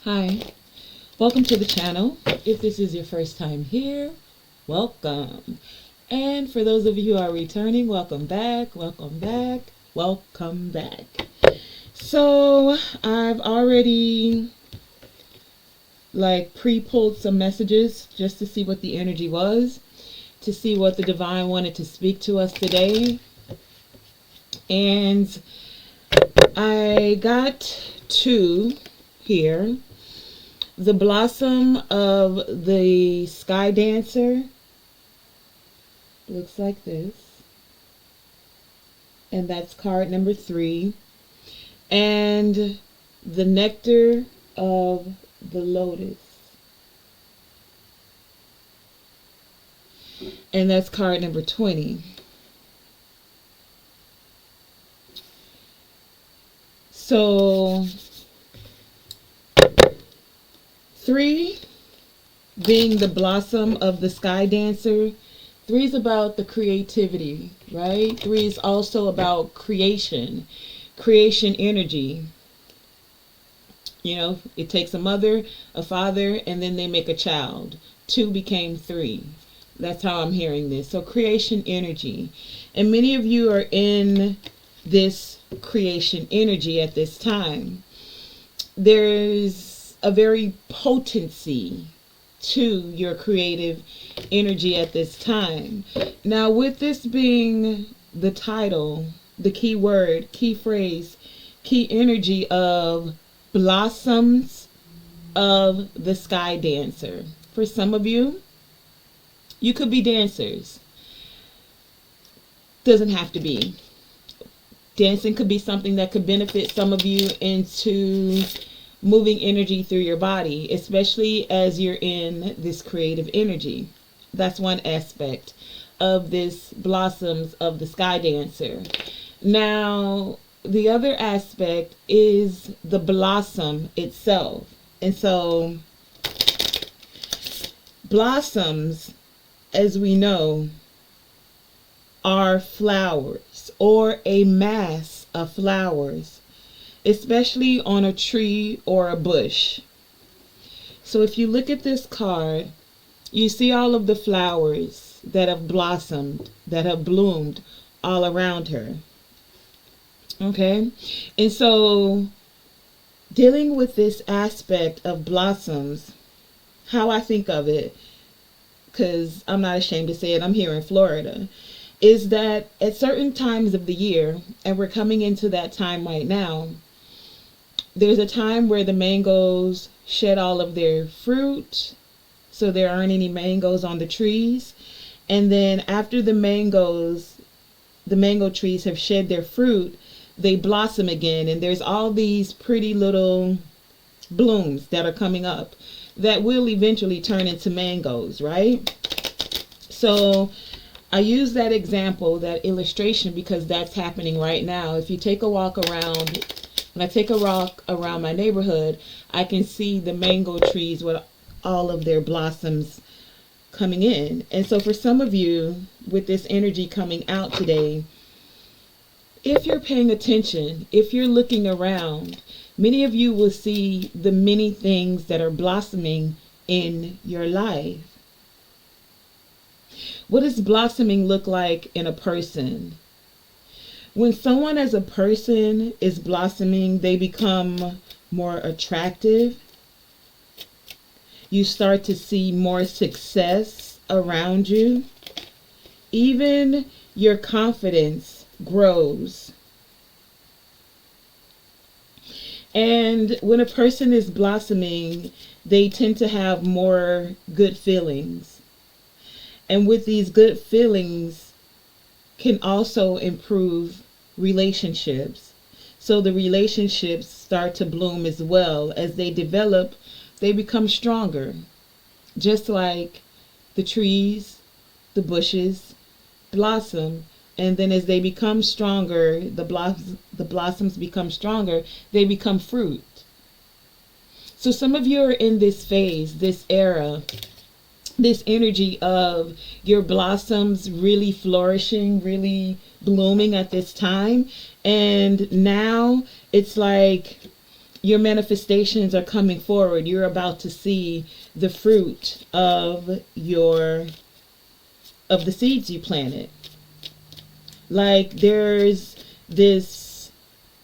Hi, welcome to the channel. If this is your first time here, welcome. And for those of you who are returning, welcome back, welcome back, welcome back. So I've already pre-pulled some messages just to see what the energy was, to see what the divine wanted to speak to us today. And I got two here. The blossom of the sky dancer looks like this, and that's card number 3. And the nectar of the lotus, and that's card number 20. So 3 being the blossom of the sky dancer. 3 is about the creativity, right? 3 is also about creation energy. You know, it takes a mother, a father, and then they make a child. 2 became 3. That's how I'm hearing this. So creation energy. And many of you are in this creation energy at this time. There's a very potency to your creative energy at this time. Now, with this being the title, the key word, key phrase, key energy of blossoms of the sky dancer. For some of you, you could be dancers. Doesn't have to be. Dancing could be something that could benefit some of you into moving energy through your body, especially as you're in this creative energy. That's one aspect of this blossoms of the sky dancer. Now, the other aspect is the blossom itself. And so, blossoms, as we know, are flowers or a mass of flowers, especially on a tree or a bush. So if you look at this card, you see all of the flowers that have blossomed, that have bloomed all around her. Okay? And so dealing with this aspect of blossoms, how I think of it, because I'm not ashamed to say it, I'm here in Florida, is that at certain times of the year, and we're coming into that time right now, there's a time where the mangoes shed all of their fruit, so there aren't any mangoes on the trees. And then after the mango trees have shed their fruit, they blossom again, and there's all these pretty little blooms that are coming up that will eventually turn into mangoes, right? So I use that example, that illustration, because that's happening right now. If you take a walk around, when I take a walk around my neighborhood, I can see the mango trees with all of their blossoms coming in. And so for some of you, with this energy coming out today, if you're paying attention, if you're looking around, many of you will see the many things that are blossoming in your life. What does blossoming look like in a person? When someone as a person is blossoming, they become more attractive. You start to see more success around you. Even your confidence grows. And when a person is blossoming, they tend to have more good feelings. And with these good feelings can also improve relationships. So the relationships start to bloom as well. As they develop, they become stronger. Just like the trees, the bushes blossom, and then as they become stronger, the blossoms become stronger, they become fruit. So some of you are in this phase, this era, this energy of your blossoms really flourishing, really blooming at this time. And now it's like your manifestations are coming forward. You're about to see the fruit of the seeds you planted. Like there's this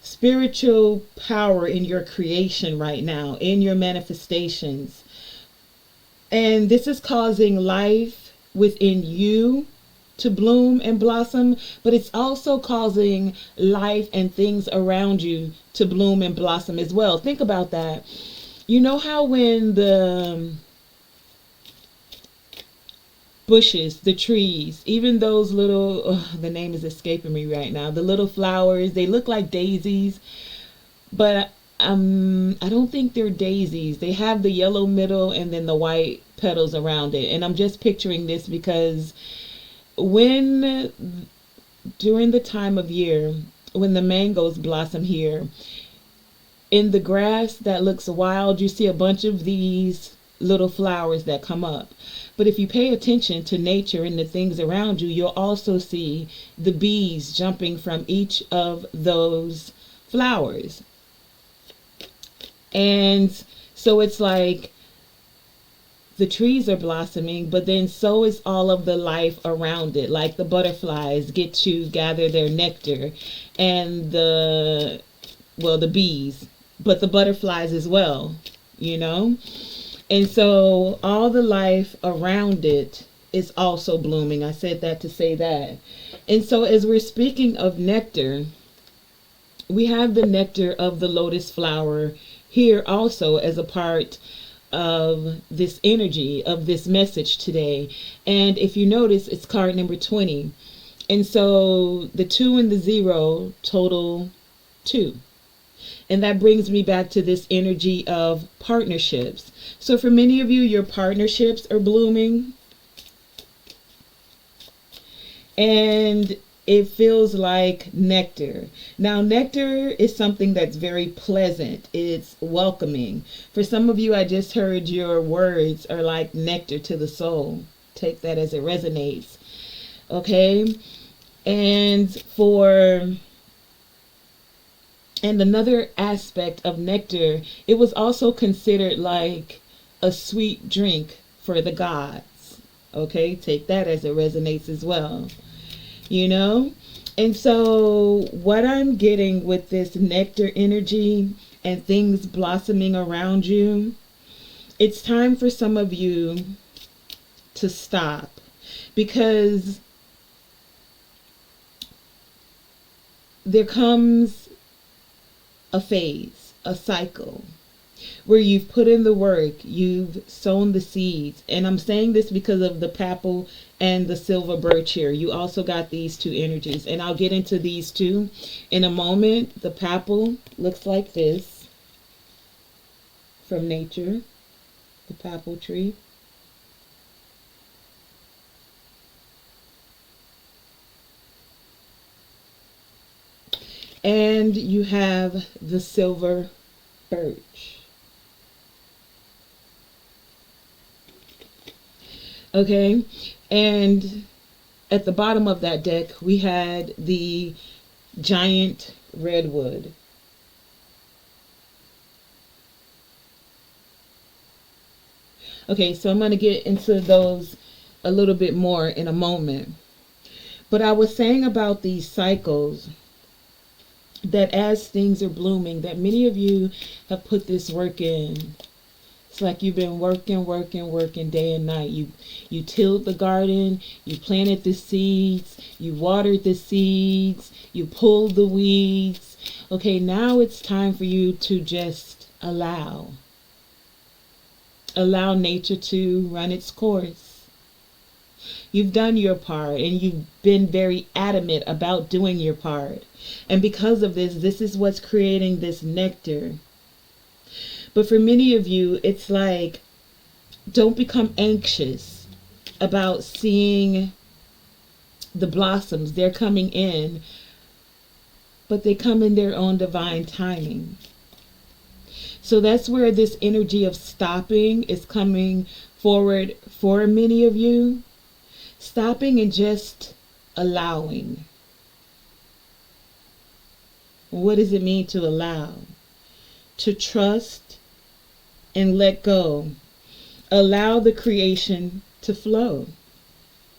spiritual power in your creation right now, in your manifestations. And this is causing life within you to bloom and blossom, but it's also causing life and things around you to bloom and blossom as well. Think about that. You know how when the bushes, the trees, even those little, the name is escaping me right now, the little flowers, they look like daisies, but I don't think they're daisies. They have the yellow middle and then the white petals around it. And I'm just picturing this because during the time of year when the mangoes blossom here, in the grass that looks wild, you see a bunch of these little flowers that come up. But if you pay attention to nature and the things around you, you'll also see the bees jumping from each of those flowers. And so it's like the trees are blossoming, but then so is all of the life around it. Like the butterflies get to gather their nectar, and the bees, but the butterflies as well, you know? And so all the life around it is also blooming. I said that to say that. And so as we're speaking of nectar, we have the nectar of the lotus flower here also as a part of this energy, of this message today. And if you notice, it's card number 20. And so the 2 and the 0 total 2. And that brings me back to this energy of partnerships. So for many of you, your partnerships are blooming. And it feels like nectar. Now, nectar is something that's very pleasant. It's welcoming. For some of you, I just heard your words are like nectar to the soul. Take that as it resonates. Okay? And another aspect of nectar, it was also considered like a sweet drink for the gods. Okay? Take that as it resonates as well. You know? And so what I'm getting with this nectar energy and things blossoming around you, it's time for some of you to stop, because there comes a phase, a cycle, where you've put in the work, you've sown the seeds. And I'm saying this because of the papal and the silver birch here. You also got these two energies, and I'll get into these two in a moment. The papal looks like this from nature, the papal tree. And you have the silver birch. Okay, and at the bottom of that deck, we had the giant redwood. Okay, so I'm going to get into those a little bit more in a moment. But I was saying about these cycles, that as things are blooming, that many of you have put this work in. It's like you've been working day and night. You tilled the garden, you planted the seeds, you watered the seeds, you pulled the weeds. Okay, now it's time for you to just allow nature to run its course. You've done your part, and you've been very adamant about doing your part. And because of this, this is what's creating this nectar. But for many of you, it's like, don't become anxious about seeing the blossoms. They're coming in, but they come in their own divine timing. So that's where this energy of stopping is coming forward for many of you. Stopping and just allowing. What does it mean to allow? to trust and let go. Allow the creation to flow.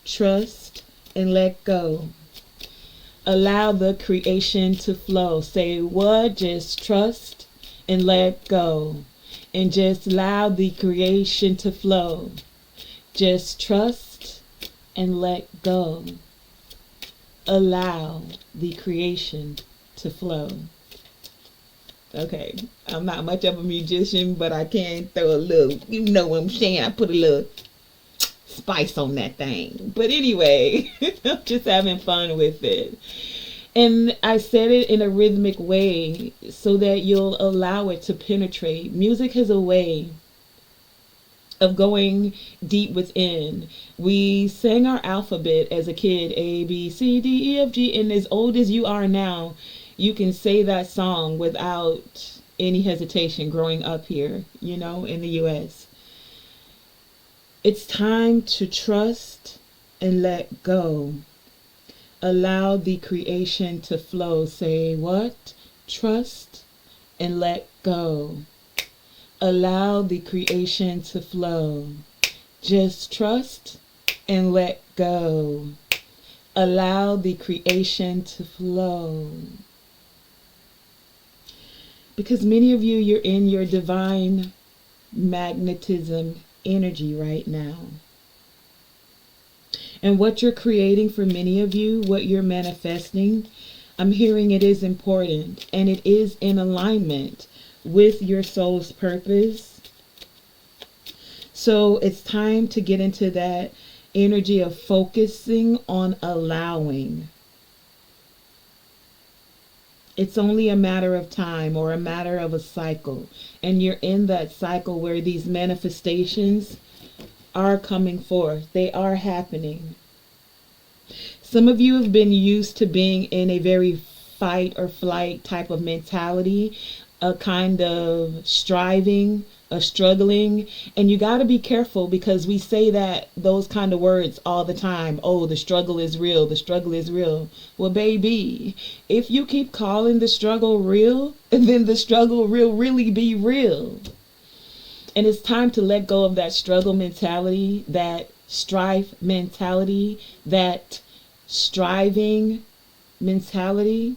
Trust and let go. Allow the creation to flow. Say what? Just trust and let go. And just allow the creation to flow. Just trust and let go. Allow the creation to flow. Okay, I'm not much of a musician, but I can throw a little, you know what I'm saying, I put a little spice on that thing. But anyway, I'm just having fun with it. And I said it in a rhythmic way so that you'll allow it to penetrate. Music has a way of going deep within. We sang our alphabet as a kid, A, B, C, D, E, F, G, and as old as you are now, you can say that song without any hesitation growing up here, you know, in the U.S. It's time to trust and let go. Allow the creation to flow. Say what? Trust and let go. Allow the creation to flow. Just trust and let go. Allow the creation to flow. Because many of you, you're in your divine magnetism energy right now. And what you're creating for many of you, what you're manifesting, I'm hearing it is important and it is in alignment with your soul's purpose. So it's time to get into that energy of focusing on allowing. It's only a matter of time or a matter of a cycle. And you're in that cycle where these manifestations are coming forth. They are happening. Some of you have been used to being in a very fight or flight type of mentality, a kind of striving, a struggling, and you got to be careful because we say that those kind of words all the time. Oh, the struggle is real. The struggle is real. Well, baby, if you keep calling the struggle real, then the struggle will really be real. And it's time to let go of that struggle mentality, that strife mentality, that striving mentality.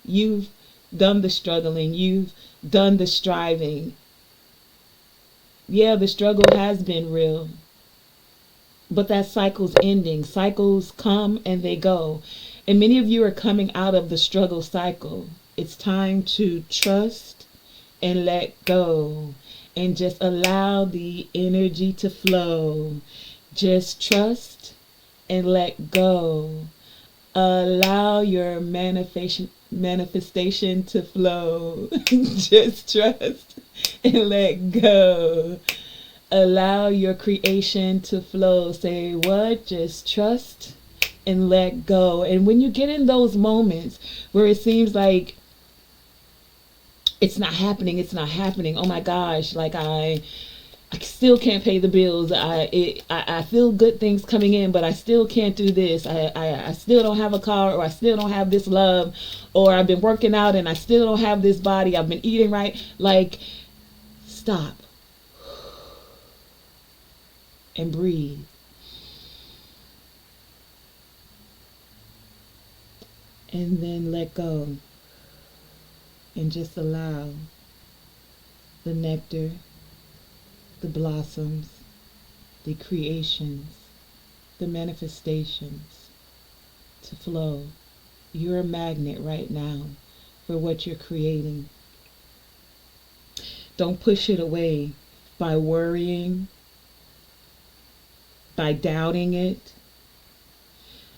You've done the struggling. You've done the striving. Yeah, the struggle has been real. But that cycle's ending. Cycles come and they go. And many of you are coming out of the struggle cycle. It's time to trust and let go. And just allow the energy to flow. Just trust and let go. Allow your manifestation to flow. Just trust and let go. Allow your creation to flow. Say what? Just trust and let go. And when you get in those moments where it seems like it's not happening, oh my gosh, like I still can't pay the bills. I feel good things coming in, but I still can't do this. I still don't have a car, or I still don't have this love, or I've been working out and I still don't have this body. I've been eating right. Like, stop and breathe. And then let go and just allow the nectar, the blossoms, the creations, the manifestations to flow. You're a magnet right now for what you're creating. Don't push it away by worrying, by doubting it.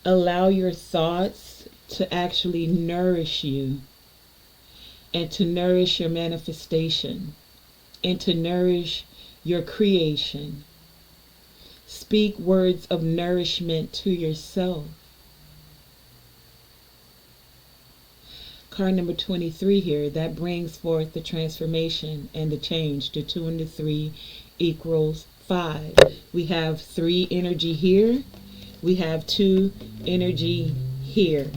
Allow your thoughts to actually nourish you and to nourish your manifestation and to nourish your creation. Speak words of nourishment to yourself. Card number 23 here, that brings forth the transformation and the change. The 2 and the 3 equals 5. We have 3 energy here. We have 2 energy here.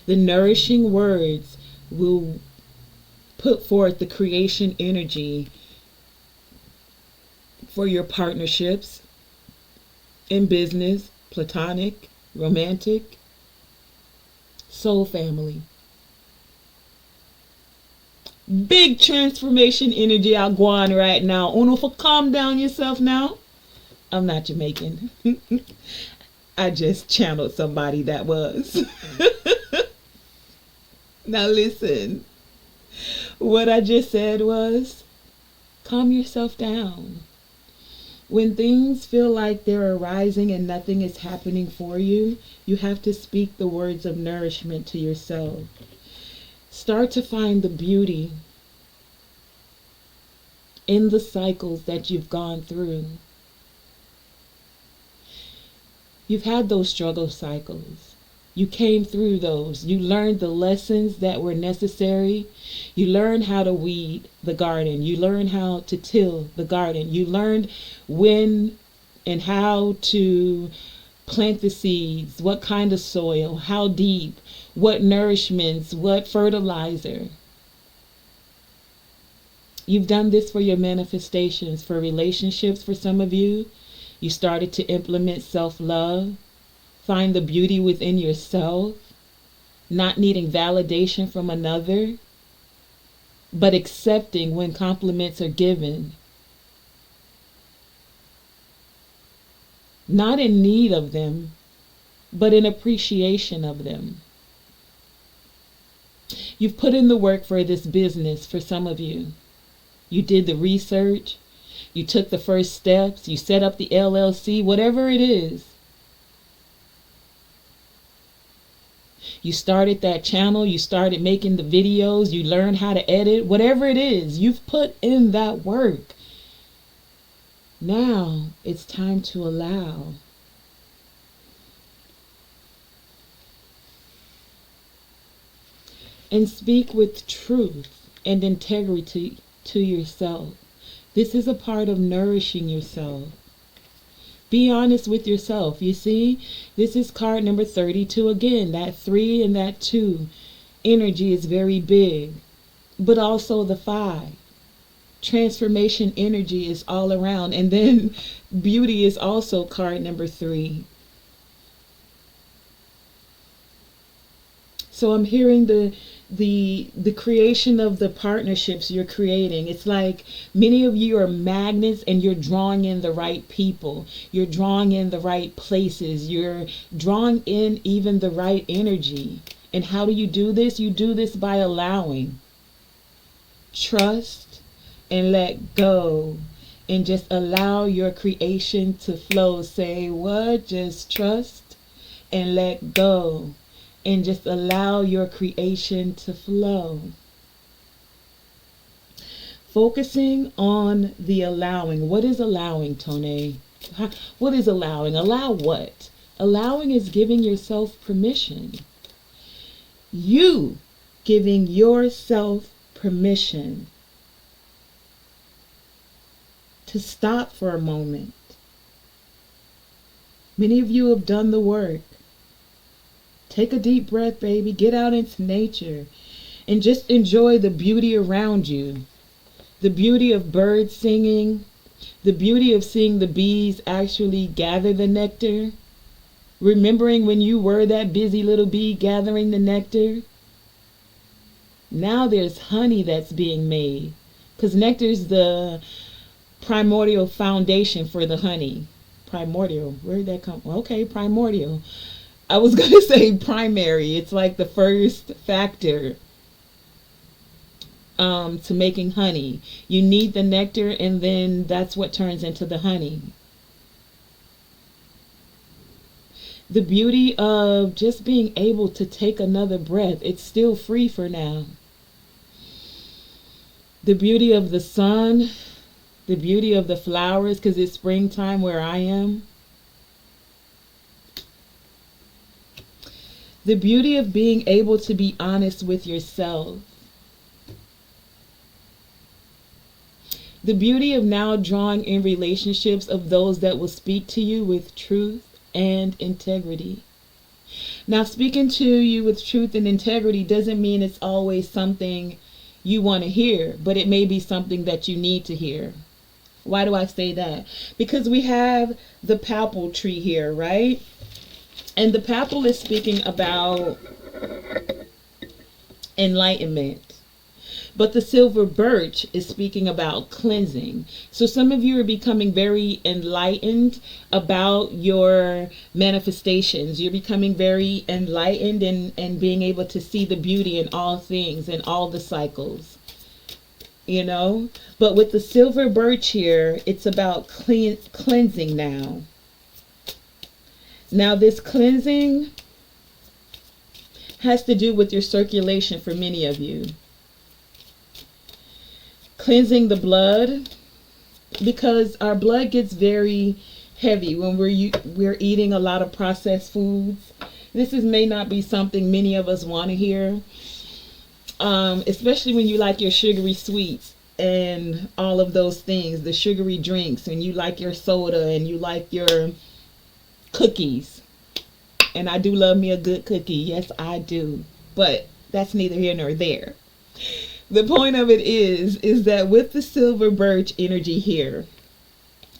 The nourishing words will put forth the creation energy for your partnerships in business, platonic, romantic, soul family. Big transformation energy out going right now. Uno, for calm down yourself now. I'm not Jamaican. I just channeled somebody that was. Now listen. What I just said was, calm yourself down. When things feel like they're arising and nothing is happening for you, you have to speak the words of nourishment to yourself. Start to find the beauty in the cycles that you've gone through. You've had those struggle cycles. You came through those. You learned the lessons that were necessary. You learned how to weed the garden. You learned how to till the garden. You learned when and how to plant the seeds, what kind of soil, how deep, what nourishments, what fertilizer. You've done this for your manifestations, for relationships for some of you. You started to implement self-love, find the beauty within yourself, not needing validation from another, but accepting when compliments are given. Not in need of them, but in appreciation of them. You've put in the work for this business for some of you. You did the research. You took the first steps. You set up the LLC, whatever it is. You started that channel. You started making the videos. You learned how to edit. Whatever it is, you've put in that work. Now it's time to allow. And speak with truth and integrity to yourself. This is a part of nourishing yourself. Be honest with yourself. You see, this is card number 32 again. That 3 and that 2 energy is very big, but also the 5. Transformation energy is all around. And then beauty is also card number 3. So I'm hearing the creation of the partnerships you're creating. It's like many of you are magnets and you're drawing in the right people. You're drawing in the right places. You're drawing in even the right energy. And how do you do this? You do this by allowing. Trust and let go. And just allow your creation to flow. Say what? Just trust and let go. And just allow your creation to flow. Focusing on the allowing. What is allowing, Tonae? What is allowing? Allow what? Allowing is giving yourself permission. You giving yourself permission to stop for a moment. Many of you have done the work. Take a deep breath, baby. Get out into nature and just enjoy the beauty around you. The beauty of birds singing. The beauty of seeing the bees actually gather the nectar. Remembering when you were that busy little bee gathering the nectar. Now there's honey that's being made. Because nectar is the primordial foundation for the honey. Primordial. Where did that come from? Okay, primordial. I was going to say primary. It's like the first factor to making honey. You need the nectar and then that's what turns into the honey. The beauty of just being able to take another breath. It's still free for now. The beauty of the sun. The beauty of the flowers because it's springtime where I am. The beauty of being able to be honest with yourself. The beauty of now drawing in relationships of those that will speak to you with truth and integrity. Now, speaking to you with truth and integrity doesn't mean it's always something you want to hear, but it may be something that you need to hear. Why do I say that? Because we have the papal tree here, right? And the papal is speaking about enlightenment. But the silver birch is speaking about cleansing. So some of you are becoming very enlightened about your manifestations. You're becoming very enlightened and being able to see the beauty in all things and all the cycles. You know? But with the silver birch here, it's about cleansing now. Now this cleansing has to do with your circulation for many of you. Cleansing the blood, because our blood gets very heavy when we're eating a lot of processed foods. This may not be something many of us want to hear, especially when you like your sugary sweets and all of those things, the sugary drinks, and you like your soda and you like your cookies. And I do love me a good cookie. Yes, I do. But that's neither here nor there. The point of it is that with the silver birch energy here,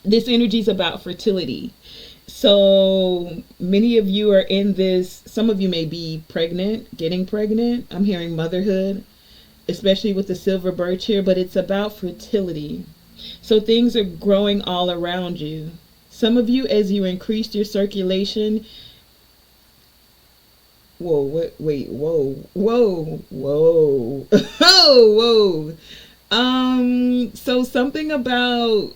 this energy is about fertility. So many of you are in this, some of you may be pregnant, getting pregnant. I'm hearing motherhood, especially with the silver birch here, but it's about fertility. So things are growing all around you. Some of you, as you increase your circulation, whoa, wait, whoa, oh, whoa. So something about,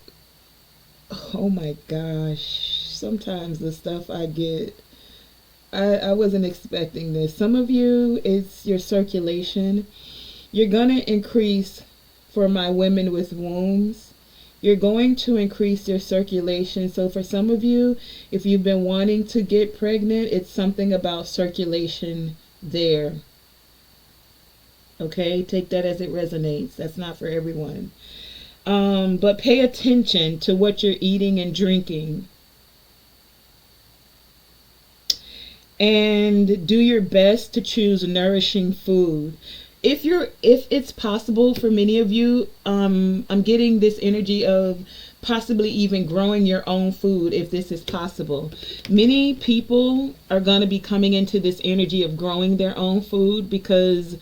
oh my gosh, sometimes the stuff I get, I wasn't expecting this. Some of you, it's your circulation. You're going to increase, for my women with wombs, you're going to increase your circulation. So for some of you, if you've been wanting to get pregnant, it's something about circulation there. Okay, take that as it resonates. That's not for everyone. But pay attention to what you're eating and drinking. And do your best to choose nourishing food. If it's possible for many of you, I'm getting this energy of possibly even growing your own food, if this is possible. Many people are going to be coming into this energy of growing their own food, because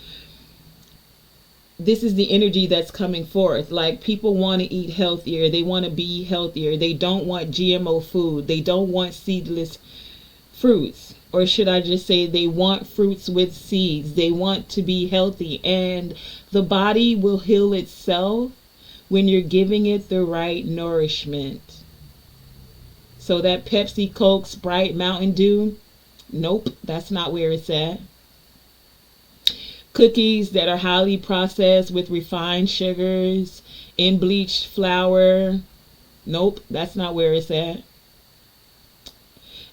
this is the energy that's coming forth. Like, people want to eat healthier. They want to be healthier. They don't want GMO food. They don't want seedless fruits. Or should I just say, they want fruits with seeds. They want to be healthy. And the body will heal itself when you're giving it the right nourishment. So that Pepsi, Coke, Sprite, Mountain Dew, nope, that's not where it's at. Cookies that are highly processed with refined sugars, in bleached flour, nope, that's not where it's at.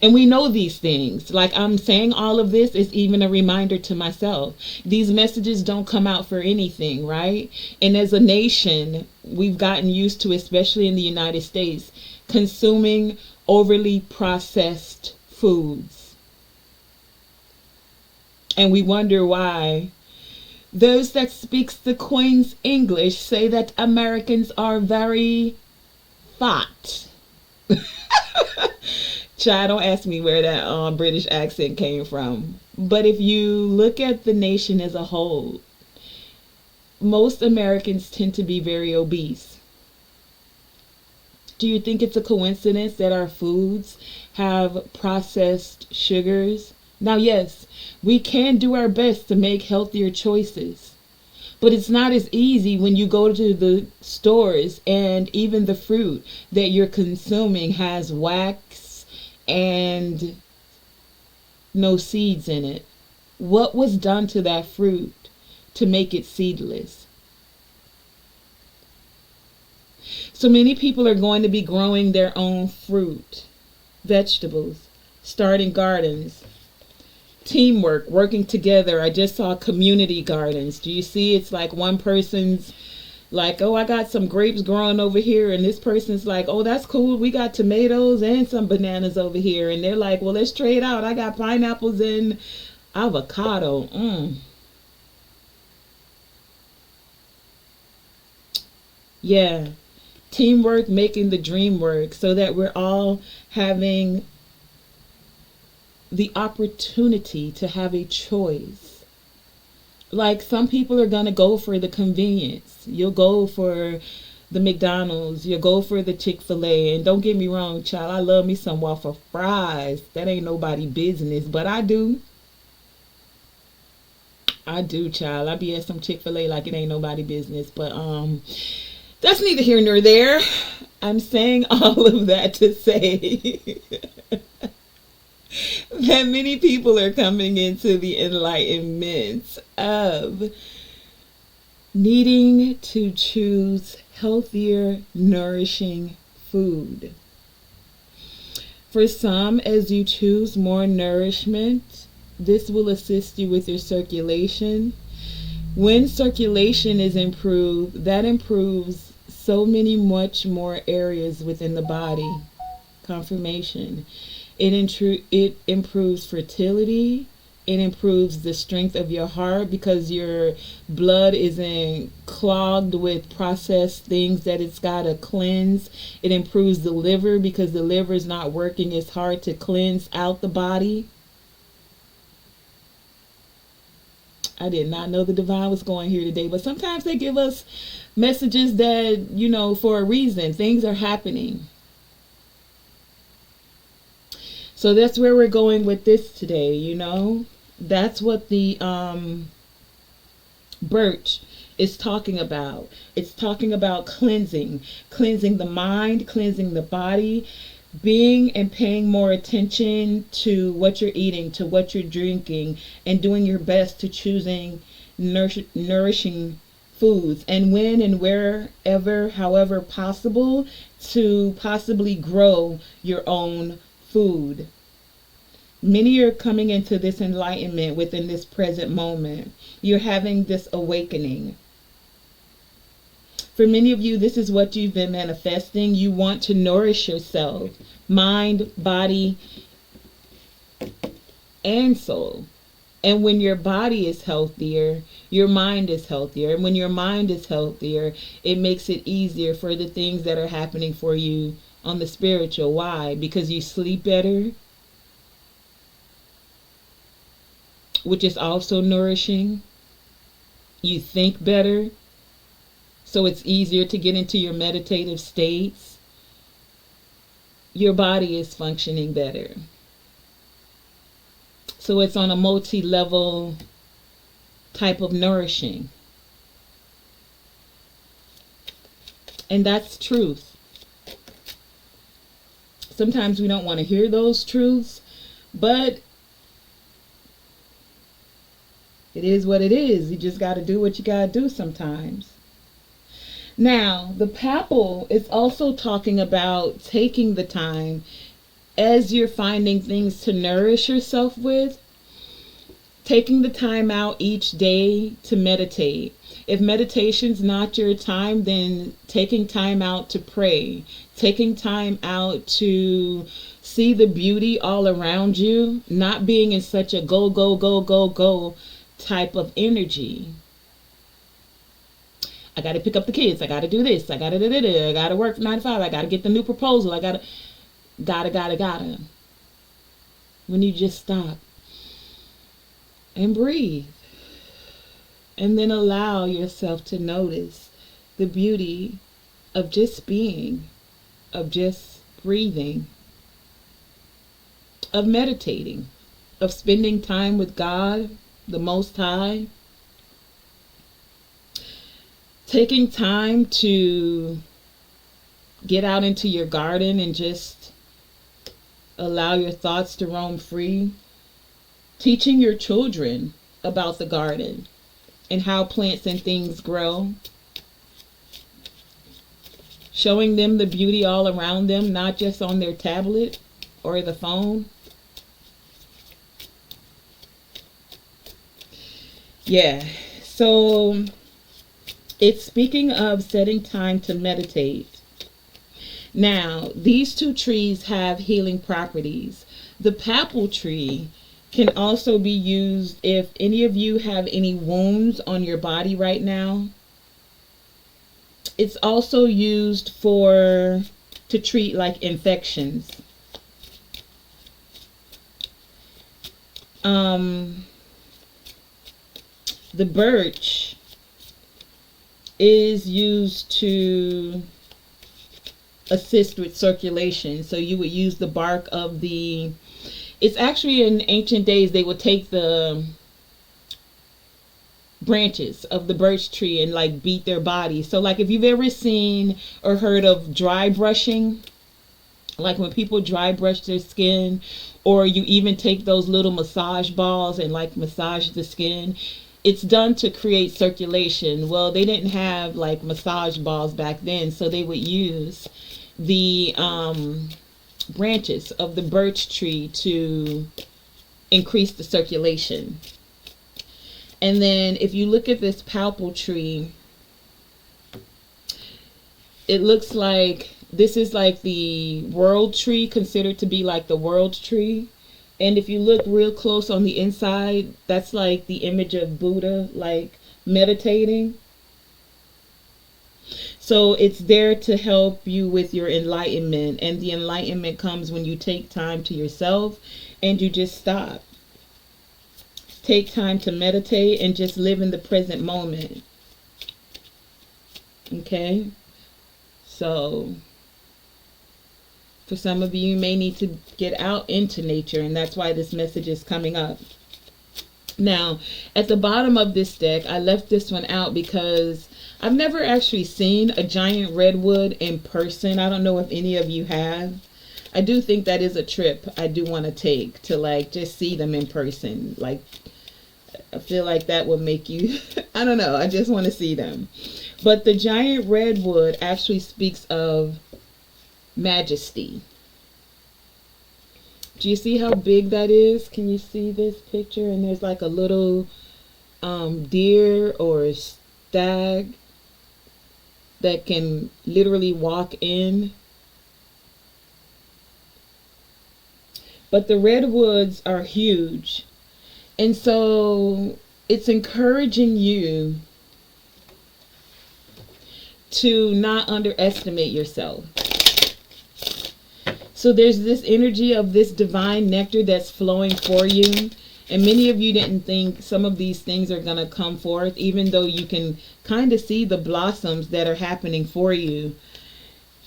And we know these things. Like, I'm saying all of this is even a reminder to myself. These messages don't come out for anything, right? And as a nation, we've gotten used to, especially in the United States, consuming overly processed foods. And we wonder why. Those that speaks the Queen's English say that Americans are very fat. Child, don't ask me where that British accent came from. But if you look at the nation as a whole, most Americans tend to be very obese. Do you think it's a coincidence that our foods have processed sugars? Now, yes, we can do our best to make healthier choices. But it's not as easy when you go to the stores and even the fruit that you're consuming has wax and no seeds in it. What was done to that fruit to make it seedless? So many people are going to be growing their own fruit, vegetables, starting gardens, teamwork, working together. I just saw community gardens. Do you see? It's like one person's like, oh, I got some grapes growing over here, and this person's like, oh, that's cool, we got tomatoes and some bananas over here, and they're like, well, let's trade out, I got pineapples and avocado. Yeah. Teamwork making the dream work, so that we're all having the opportunity to have a choice. Like, some people are going to go for the convenience. You'll go for the McDonald's, you'll go for the Chick-fil-A. And don't get me wrong, child, I love me some waffle fries. That ain't nobody business, but I do. I do, child. I be at some Chick-fil-A like it ain't nobody business. But that's neither here nor there. I'm saying all of that to say that many people are coming into the enlightenment of needing to choose healthier, nourishing food. For some, as you choose more nourishment, this will assist you with your circulation. When circulation is improved, that improves so many much more areas within the body. Confirmation. It improves fertility. It improves the strength of your heart, because your blood isn't clogged with processed things that it's got to cleanse. It improves the liver, because the liver is not working as hard to cleanse out the body. I did not know the divine was going here today, but sometimes they give us messages that, for a reason. Things are happening. So that's where we're going with this today, That's what the birch is talking about. It's talking about cleansing the mind, cleansing the body, being and paying more attention to what you're eating, to what you're drinking, and doing your best to choosing nourishing foods, and when and wherever, however possible, to possibly grow your own food. Many are coming into this enlightenment within this present moment. You're having this awakening. For many of you, this is what you've been manifesting. You want to nourish yourself, mind, body, and soul. And when your body is healthier, your mind is healthier. And when your mind is healthier, it makes it easier for the things that are happening for you on the spiritual. Why? Because you sleep better, which is also nourishing. You think better, so it's easier to get into your meditative states. Your body is functioning better. So it's on a multi-level type of nourishing. And that's truth. Sometimes we don't want to hear those truths, but it is what it is. You just got to do what you got to do sometimes. Now, the papal is also talking about taking the time as you're finding things to nourish yourself with, taking the time out each day to meditate. If meditation's not your time, then taking time out to pray, taking time out to see the beauty all around you, not being in such a go, go, go, go, go type of energy. I got to pick up the kids. I got to do this. I got to work 9 to 5. I got to get the new proposal. I got to. When you just stop and breathe, and then allow yourself to notice the beauty of just being, of just breathing, of meditating, of spending time with God, the Most High. Taking time to get out into your garden and just allow your thoughts to roam free. Teaching your children about the garden and how plants and things grow. Showing them the beauty all around them, not just on their tablet or the phone. Yeah, so it's speaking of setting time to meditate. Now, these two trees have healing properties. The papal tree can also be used if any of you have any wounds on your body right now. It's also used for to treat like infections. The birch is used to assist with circulation. So you would use the bark of the, it's actually in ancient days they would take the branches of the birch tree and like beat their body. So like if you've ever seen or heard of dry brushing, like when people dry brush their skin, or you even take those little massage balls and like massage the skin, it's done to create circulation. Well, they didn't have like massage balls back then, so they would use the branches of the birch tree to increase the circulation. And then if you look at this palpal tree, it looks like this is like the world tree, considered to be like the world tree. And if you look real close on the inside, that's like the image of Buddha, like meditating. So it's there to help you with your enlightenment. And the enlightenment comes when you take time to yourself and you just stop. Take time to meditate and just live in the present moment. Okay? So for some of you, you may need to get out into nature, and that's why this message is coming up. Now, at the bottom of this deck, I left this one out because I've never actually seen a giant redwood in person. I don't know if any of you have. I do think that is a trip I do want to take, to like just see them in person. Like, I feel like that would make you, I don't know, I just want to see them. But the giant redwood actually speaks of majesty. Do you see how big that is? Can you see this picture? And there's like a little deer or stag that can literally walk in. But the redwoods are huge. And so it's encouraging you to not underestimate yourself. So there's this energy of this divine nectar that's flowing for you. And many of you didn't think some of these things are going to come forth, even though you can kind of see the blossoms that are happening for you.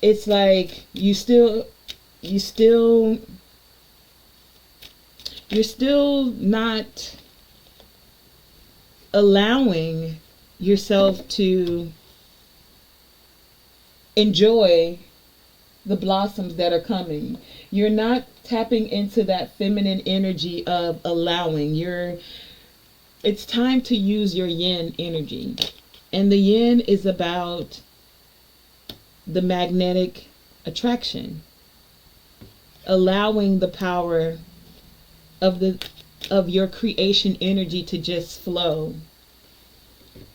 It's like you're still not allowing yourself to enjoy the blossoms that are coming. You're not tapping into that feminine energy of allowing. It's time to use your yin energy. And the yin is about the magnetic attraction. Allowing the power of your creation energy to just flow.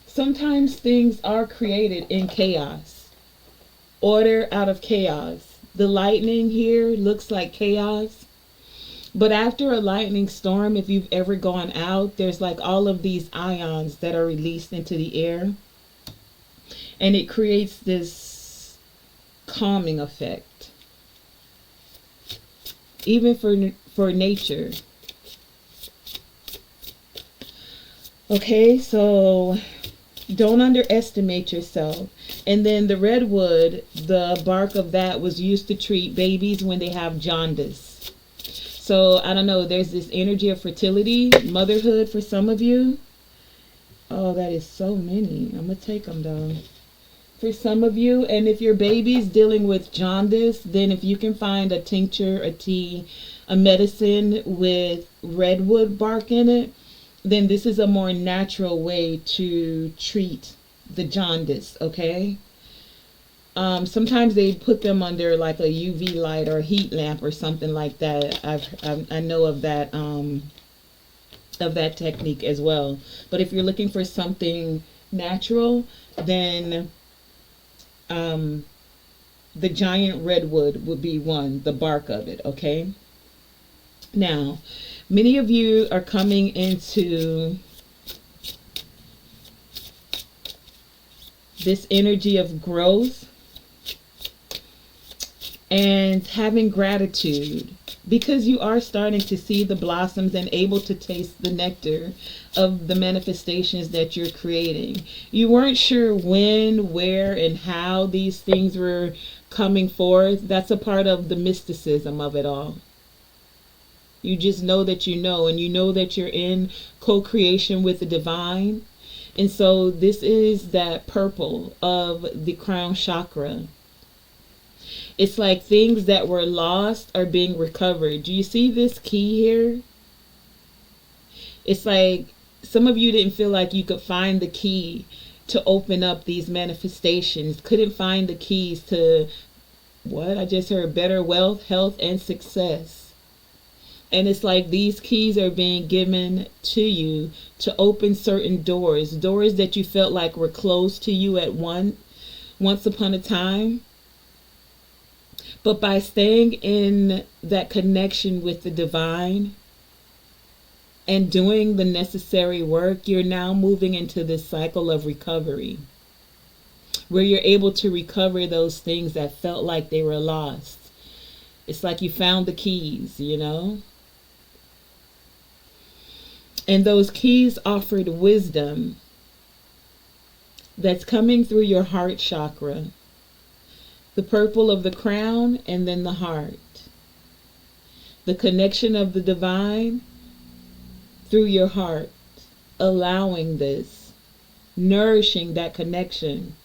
Sometimes things are created in chaos. Order out of chaos. The lightning here looks like chaos. But after a lightning storm, if you've ever gone out, there's like all of these ions that are released into the air. And it creates this calming effect. Even for nature. Okay, so don't underestimate yourself. And then the redwood, the bark of that was used to treat babies when they have jaundice. So I don't know, there's this energy of fertility, motherhood for some of you. Oh, that is so many. I'm going to take them though. For some of you, and if your baby's dealing with jaundice, then if you can find a tincture, a tea, a medicine with redwood bark in it, then this is a more natural way to treat the jaundice, okay? Sometimes they put them under like a UV light or a heat lamp or something like that. I know of that technique as well. But if you're looking for something natural, then the giant redwood would be one, the bark of it, okay? Now, many of you are coming into this energy of growth and having gratitude, because you are starting to see the blossoms and able to taste the nectar of the manifestations that you're creating. You weren't sure when, where, and how these things were coming forth. That's a part of the mysticism of it all. You just know that you know, and you know that you're in co-creation with the divine. And so this is that purple of the crown chakra. It's like things that were lost are being recovered. Do you see this key here? It's like some of you didn't feel like you could find the key to open up these manifestations. Couldn't find the keys to, what? I just heard better wealth, health, and success. And it's like these keys are being given to you to open certain doors. Doors that you felt like were closed to you at once upon a time. But by staying in that connection with the divine and doing the necessary work, you're now moving into this cycle of recovery, where you're able to recover those things that felt like they were lost. It's like you found the keys, you know? And those keys offered wisdom that's coming through your heart chakra. The purple of the crown, and then the heart. The connection of the divine through your heart. Allowing this. Nourishing that connection.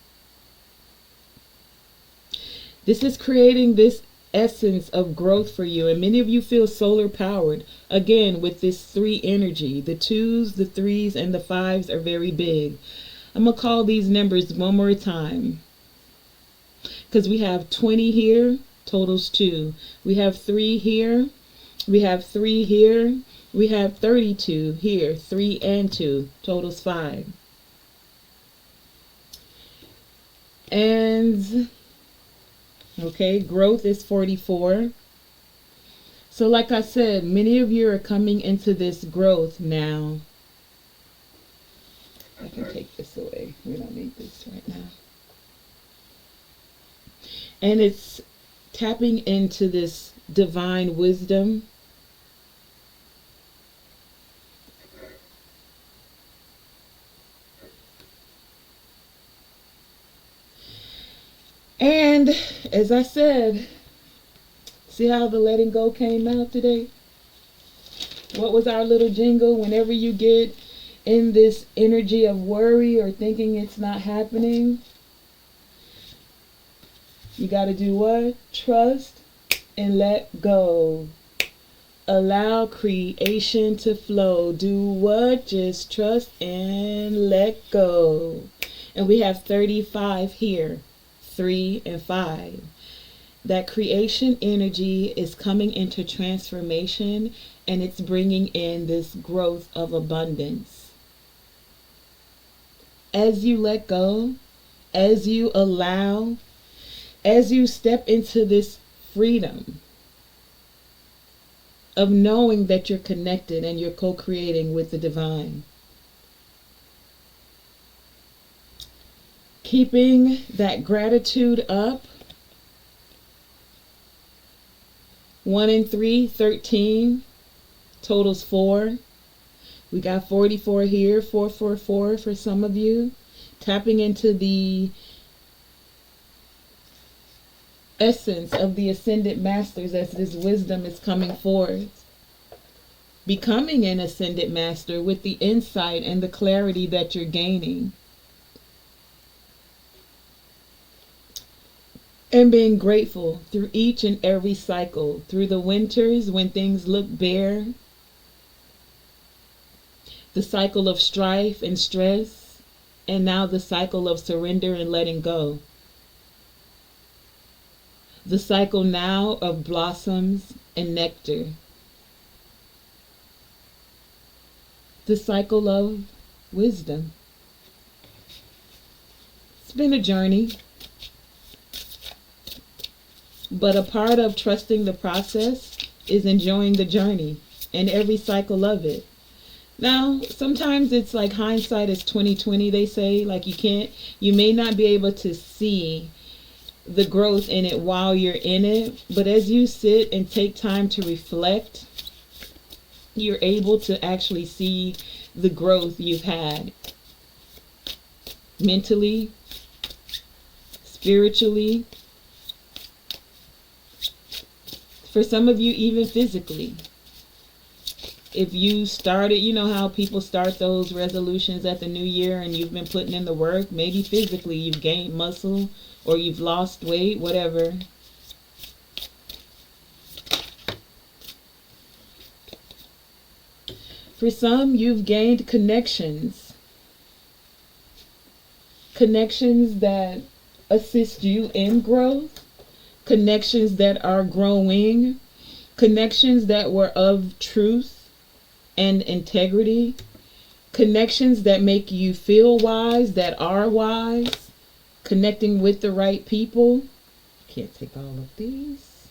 This is creating this essence of growth for you. And many of you feel solar powered. Again, with this 3 energy. The 2s, the 3s, and the 5s are very big. I'm going to call these numbers one more time. Because we have 20 here, totals 2. We have 3 here. We have 3 here. We have 32 here, 3 and 2, totals 5. And, okay, growth is 44. So like I said, many of you are coming into this growth now. I can take this away. We don't need this right now. And it's tapping into this divine wisdom. And as I said, see how the letting go came out today? What was our little jingle? Whenever you get in this energy of worry or thinking it's not happening, you got to do what? Trust and let go. Allow creation to flow. Do what? Just trust and let go. And we have 35 here. 3 and 5. That creation energy is coming into transformation, and it's bringing in this growth of abundance. As you let go, as you allow, as you step into this freedom of knowing that you're connected and you're co-creating with the divine. Keeping that gratitude up. 1 and 3, 13. Totals 4. We got 44 here, 444 for some of you. Tapping into the essence of the ascended masters as this wisdom is coming forth. Becoming an ascended master with the insight and the clarity that you're gaining. And being grateful through each and every cycle. Through the winters when things look bare. The cycle of strife and stress. And now the cycle of surrender and letting go. The cycle now of blossoms and nectar. The cycle of wisdom. It's been a journey. But a part of trusting the process is enjoying the journey and every cycle of it. Now, sometimes it's like hindsight is 2020, they say. Like you may not be able to see the growth in it while you're in it, but as you sit and take time to reflect, you're able to actually see the growth you've had mentally, spiritually, for some of you even physically. If you started, you know how people start those resolutions at the new year and you've been putting in the work, maybe physically you've gained muscle or you've lost weight, whatever. For some, you've gained connections. Connections that assist you in growth. Connections that are growing. Connections that were of truth and integrity. Connections that make you feel wise, that are wise. Connecting with the right people. Can't take all of these.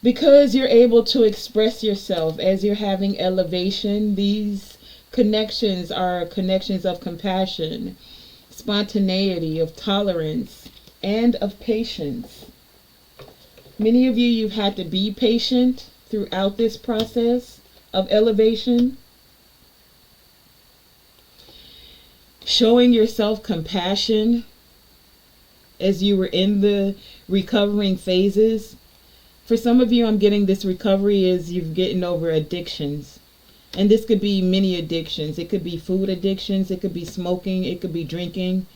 Because you're able to express yourself as you're having elevation, these connections are connections of compassion, spontaneity, of tolerance, and of patience. Many of you, you've had to be patient throughout this process of elevation. Showing yourself compassion as you were in the recovering phases. For some of you, I'm getting this recovery is you've getting over addictions. And this could be many addictions. It could be food addictions. It could be smoking. It could be drinking.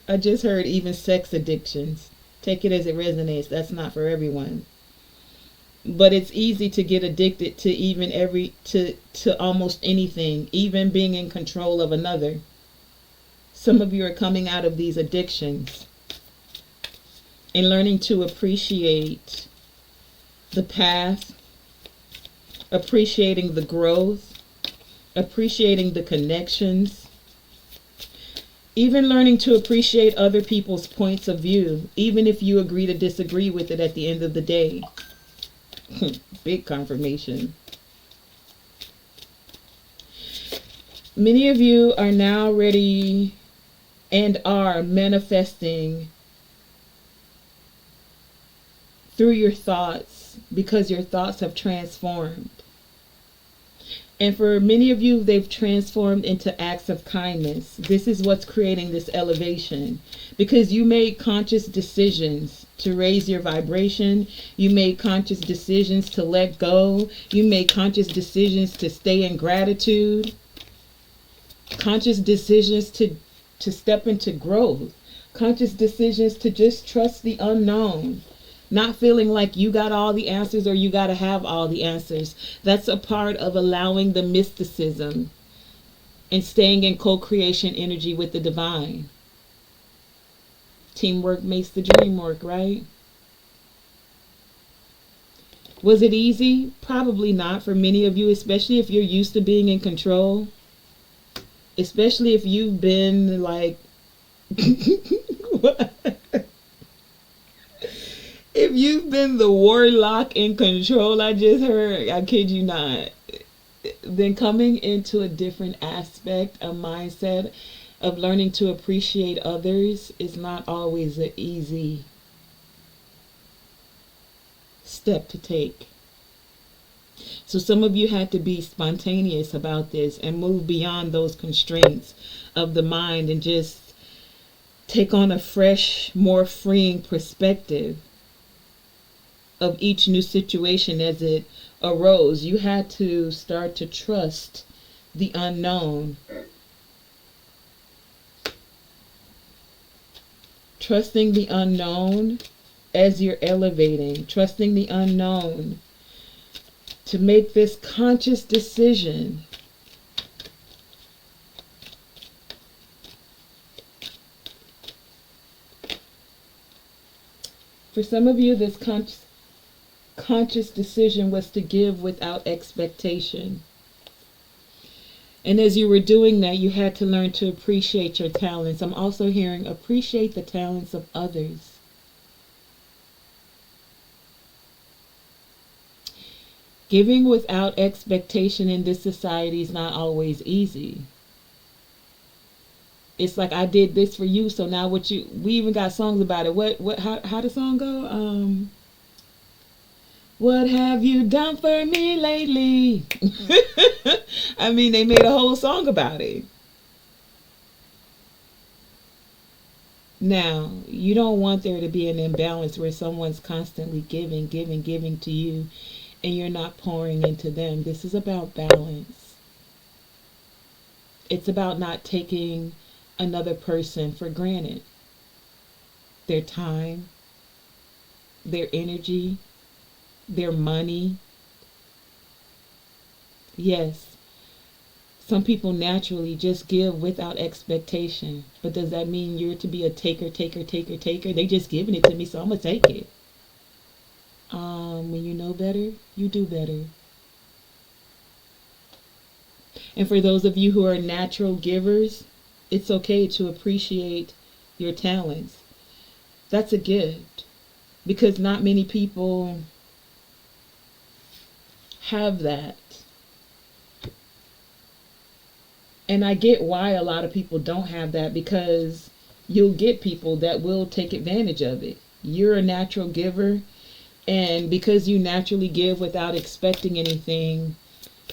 I just heard even sex addictions. Take it as it resonates. That's not for everyone. But it's easy to get addicted to even to almost anything, even being in control of another. Some of you are coming out of these addictions and learning to appreciate the path, appreciating the growth, appreciating the connections, even learning to appreciate other people's points of view, even if you agree to disagree with it at the end of the day. Big confirmation. Many of you are now ready and are manifesting through your thoughts because your thoughts have transformed. And for many of you, they've transformed into acts of kindness. This is what's creating this elevation. Because you made conscious decisions to raise your vibration. You made conscious decisions to let go. You made conscious decisions to stay in gratitude. Conscious decisions to step into growth. Conscious decisions to just trust the unknown. Not feeling like you got all the answers or you got to have all the answers. That's a part of allowing the mysticism and staying in co-creation energy with the divine. Teamwork makes the dream work, right? Was it easy? Probably not for many of you, especially if you're used to being in control. Especially if you've been like... If you've been the warlock in control, I just heard, I kid you not, then coming into a different aspect, a mindset of learning to appreciate others is not always an easy step to take. So some of you had to be spontaneous about this and move beyond those constraints of the mind and just take on a fresh, more freeing perspective of each new situation as it arose. You had to start to trust the unknown. Trusting the unknown as you're elevating. Trusting the unknown to make this conscious decision. For some of you, this conscious decision was to give without expectation. And as you were doing that, you had to learn to appreciate your talents. I'm also hearing appreciate the talents of others. Giving without expectation in this society is not always easy. It's like, I did this for you, so now what you, we even got songs about it. How the song go? What have you done for me lately? I mean, they made a whole song about it. Now, you don't want there to be an imbalance where someone's constantly giving to you, and you're not pouring into them. This is about balance. It's about not taking another person for granted. Their time, their energy, their money. Yes, some people naturally just give without expectation. But does that mean you're to be a taker? They just giving it to me, so I'm going to take it. When you know better, you do better. And for those of you who are natural givers, it's okay to appreciate your talents. That's a gift, because not many people have that. And I get why a lot of people don't have that, because you'll get people that will take advantage of it. You're a natural giver, and because you naturally give without expecting anything,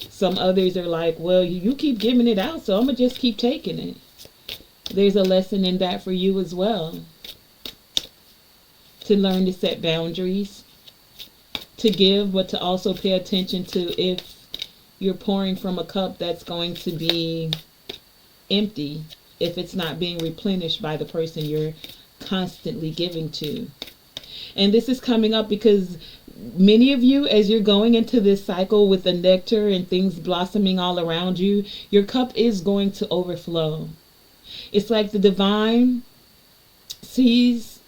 some others are like, well, you keep giving it out, so I'm going to just keep taking it. There's a lesson in that for you as well. To learn to set boundaries, to give, but to also pay attention to if you're pouring from a cup that's going to be empty, if it's not being replenished by the person you're constantly giving to. And this is coming up because many of you, as you're going into this cycle with the nectar and things blossoming all around you, your cup is going to overflow. It's like the divine sees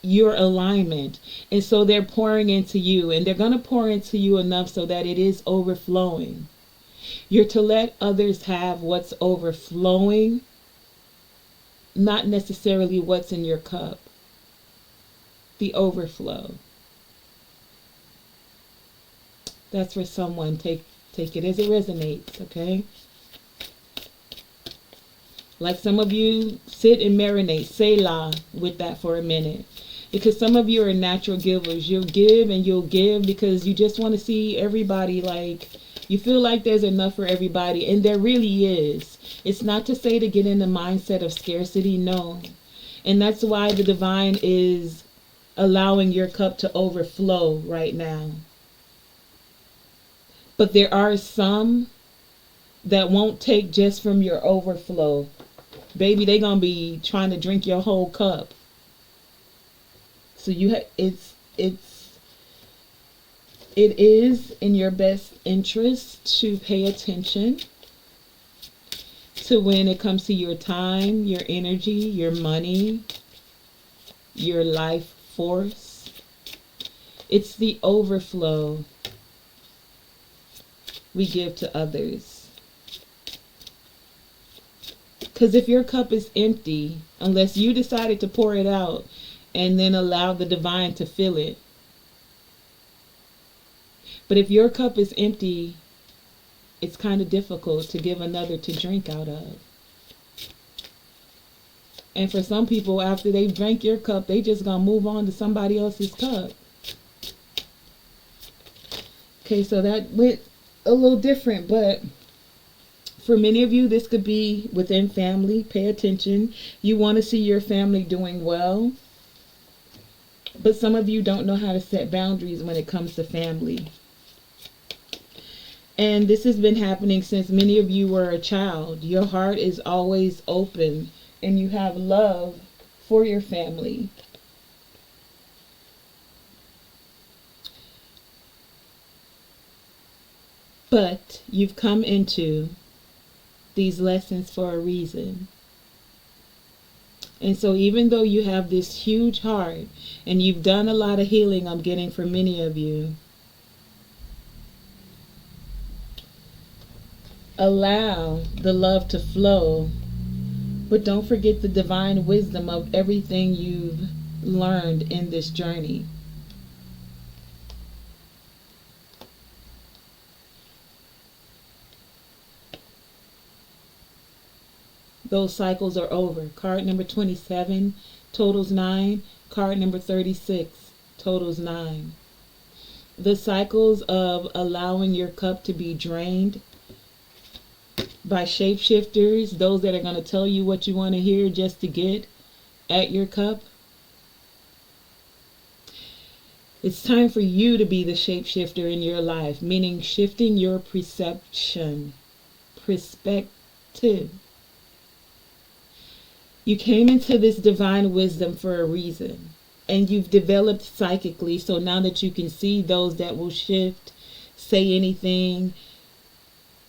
your alignment, and so they're pouring into you, and they're going to pour into you enough so that it is overflowing. You're to let others have what's overflowing, not necessarily what's in your cup. The overflow. That's for someone. Take it as it resonates, okay? Like some of you, sit and marinate, SAYLAH with that for a minute. Because some of you are natural givers. You'll give and you'll give because you just want to see everybody, like, you feel like there's enough for everybody, and there really is. It's not to say to get in the mindset of scarcity, no. And that's why the divine is allowing your cup to overflow right now. But there are some that won't take just from your overflow. Baby, they're going to be trying to drink your whole cup. So it is in your best interest to pay attention to when it comes to your time, your energy, your money, your life force. It's the overflow we give to others. Because if your cup is empty, unless you decided to pour it out and then allow the divine to fill it. But if your cup is empty, it's kind of difficult to give another to drink out of. And for some people, after they've drank your cup, they just gonna move on to somebody else's cup. Okay, so that went a little different, but for many of you, this could be within family. Pay attention. You want to see your family doing well. But some of you don't know how to set boundaries when it comes to family. And this has been happening since many of you were a child. Your heart is always open and you have love for your family. But you've come into these lessons for a reason. And so even though you have this huge heart and you've done a lot of healing, I'm getting for many of you, allow the love to flow, but don't forget the divine wisdom of everything you've learned in this journey. Those cycles are over. Card number 27 totals 9. Card number 36 totals 9. The cycles of allowing your cup to be drained by shapeshifters, those that are going to tell you what you want to hear just to get at your cup. It's time for you to be the shapeshifter in your life, meaning shifting your perception, perspective. You came into this divine wisdom for a reason, and you've developed psychically, so now that you can see those that will shift, say anything,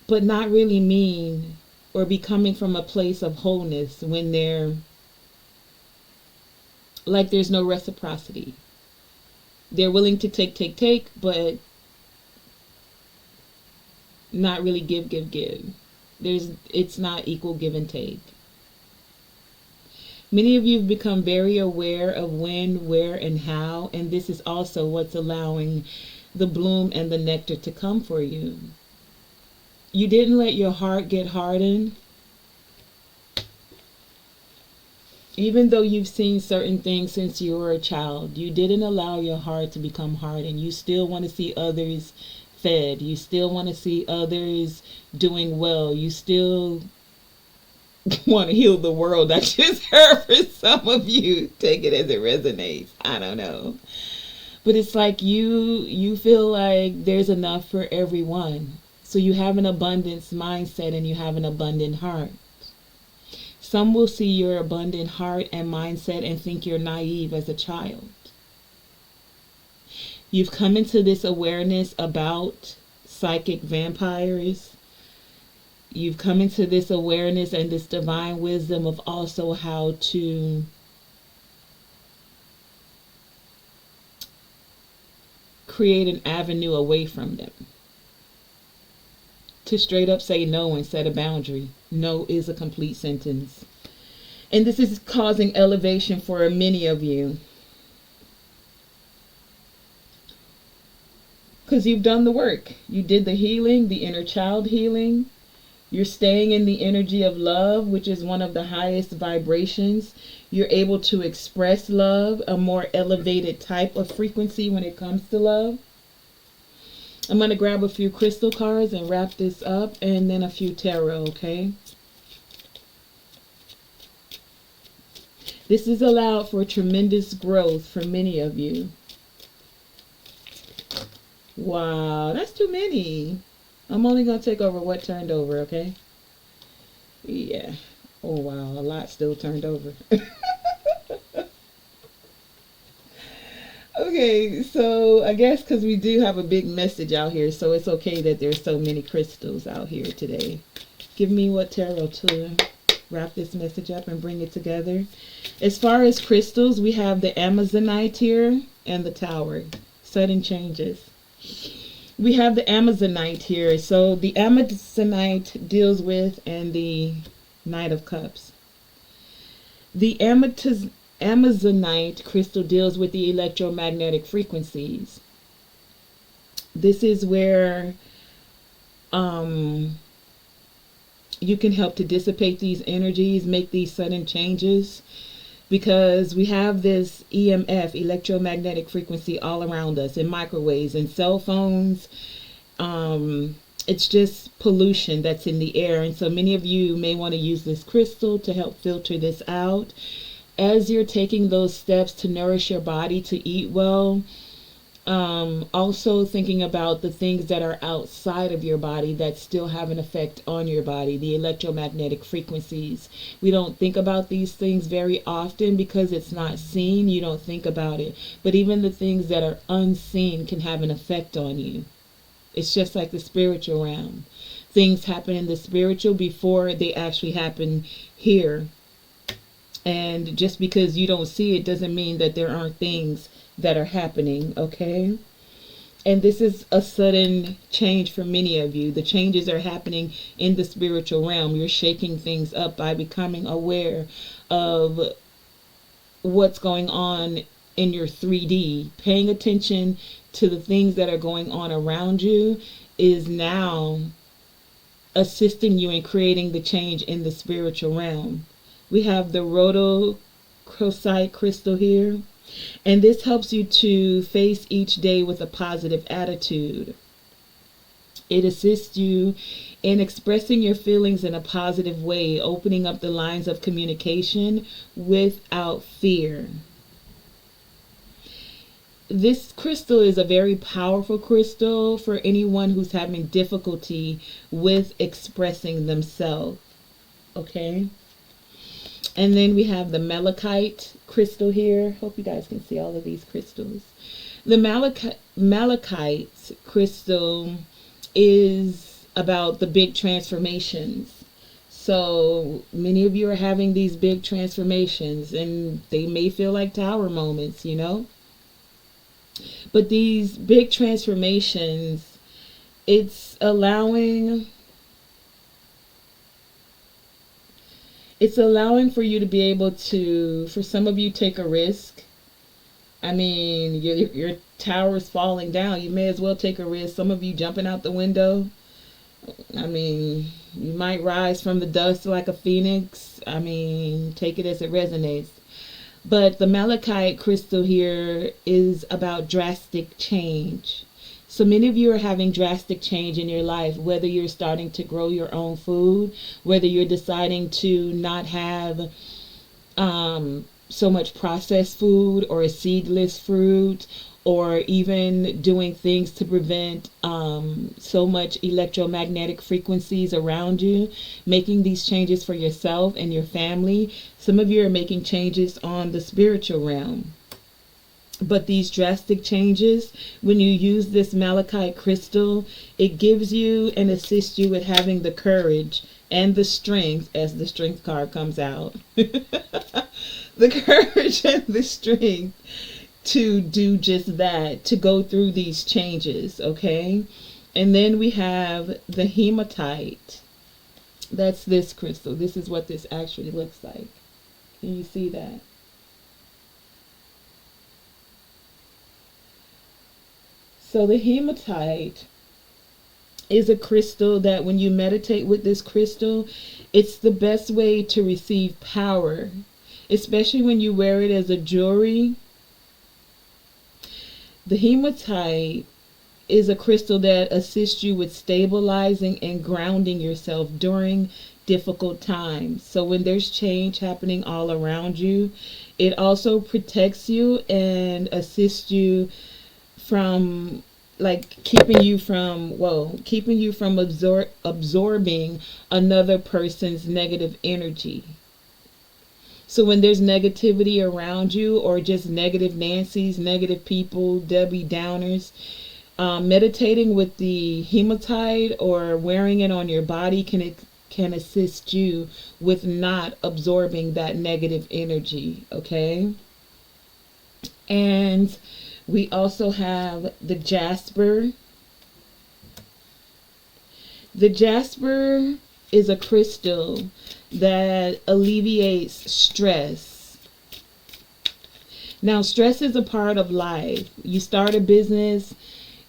but not really mean or be coming from a place of wholeness when they're like there's no reciprocity. They're willing to take, but not really give. It's not equal give and take. Many of you have become very aware of when, where, and how, and this is also what's allowing the bloom and the nectar to come for you. You didn't let your heart get hardened. Even though you've seen certain things since you were a child, you didn't allow your heart to become hardened. You still want to see others fed. You still want to see others doing well. You still want to heal the world. I just heard for some of you. Take it as it resonates. I don't know. But it's like you feel like there's enough for everyone. So you have an abundance mindset and you have an abundant heart. Some will see your abundant heart and mindset and think you're naive as a child. You've come into this awareness about psychic vampires. You've come into this awareness and this divine wisdom of also how to create an avenue away from them. To straight up say no and set a boundary. No is a complete sentence. And this is causing elevation for many of you. Because you've done the work. You did the healing, the inner child healing. You're staying in the energy of love, which is one of the highest vibrations. You're able to express love, a more elevated type of frequency when it comes to love. I'm going to grab a few crystal cards and wrap this up, and then a few tarot, okay? This has allowed for tremendous growth for many of you. Wow, that's too many. I'm only going to take over what turned over, okay? Yeah. Oh, wow, a lot still turned over. Okay, so I guess because we do have a big message out here, so it's okay that there's so many crystals out here today. Give me what tarot to wrap this message up and bring it together. As far as crystals, we have the Amazonite here and the Tower. Sudden changes. We have the Amazonite here. So the Amazonite deals with, and the Knight of Cups. The Amazonite crystal deals with the electromagnetic frequencies. This is where you can help to dissipate these energies, make these sudden changes, because we have this EMF, electromagnetic frequency, all around us, in microwaves and cell phones. It's just pollution that's in the air, and so many of you may want to use this crystal to help filter this out. As you're taking those steps to nourish your body, to eat well, also thinking about the things that are outside of your body that still have an effect on your body, the electromagnetic frequencies. We don't think about these things very often because it's not seen. You don't think about it. But even the things that are unseen can have an effect on you. It's just like the spiritual realm. Things happen in the spiritual before they actually happen here. And just because you don't see it doesn't mean that there aren't things that are happening, okay? And this is a sudden change for many of you. The changes are happening in the spiritual realm. You're shaking things up by becoming aware of what's going on in your 3D. Paying attention to the things that are going on around you is now assisting you in creating the change in the spiritual realm. We have the rhodochrosite crystal here, and this helps you to face each day with a positive attitude. It assists you in expressing your feelings in a positive way, opening up the lines of communication without fear. This crystal is a very powerful crystal for anyone who's having difficulty with expressing themselves. Okay? And then we have the malachite crystal here. Hope you guys can see all of these crystals. The malachite crystal is about the big transformations. So many of you are having these big transformations, and they may feel like tower moments, you know. But these big transformations, it's allowing for you to be able to, for some of you, take a risk. I mean, your tower is falling down. You may as well take a risk. Some of you jumping out the window. I mean, you might rise from the dust like a phoenix. I mean, take it as it resonates. But the malachite crystal here is about drastic change. So many of you are having drastic change in your life, whether you're starting to grow your own food, whether you're deciding to not have so much processed food or a seedless fruit, or even doing things to prevent so much electromagnetic frequencies around you, making these changes for yourself and your family. Some of you are making changes on the spiritual realm. But these drastic changes, when you use this malachite crystal, it gives you and assists you with having the courage and the strength, as the strength card comes out. The courage and the strength to do just that, to go through these changes, okay? And then we have the hematite. That's this crystal. This is what this actually looks like. Can you see that? So the hematite is a crystal that when you meditate with this crystal, it's the best way to receive power, especially when you wear it as a jewelry. The hematite is a crystal that assists you with stabilizing and grounding yourself during difficult times. So when there's change happening all around you, it also protects you and assists you from, like, keeping you from absorbing another person's negative energy. So when there's negativity around you, or just negative Nancy's, negative people, Debbie Downers, meditating with the hematite or wearing it on your body can assist you with not absorbing that negative energy, okay? And we also have the jasper. The jasper is a crystal that alleviates stress. Now, stress is a part of life. You start a business,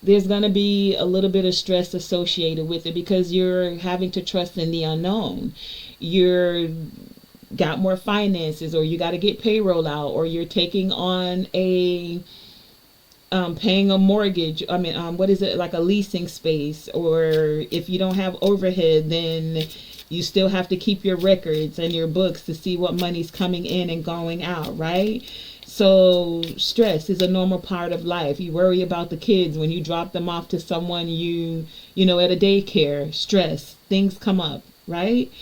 there's going to be a little bit of stress associated with it because you're having to trust in the unknown. You're got more finances, or you got to get payroll out, or you're taking on a paying a mortgage. I mean, what is it, like a leasing space, or if you don't have overhead, then you still have to keep your records and your books to see what money's coming in and going out, right? So stress is a normal part of life. You worry about the kids when you drop them off to someone you know, at a daycare. Stress, things come up, right?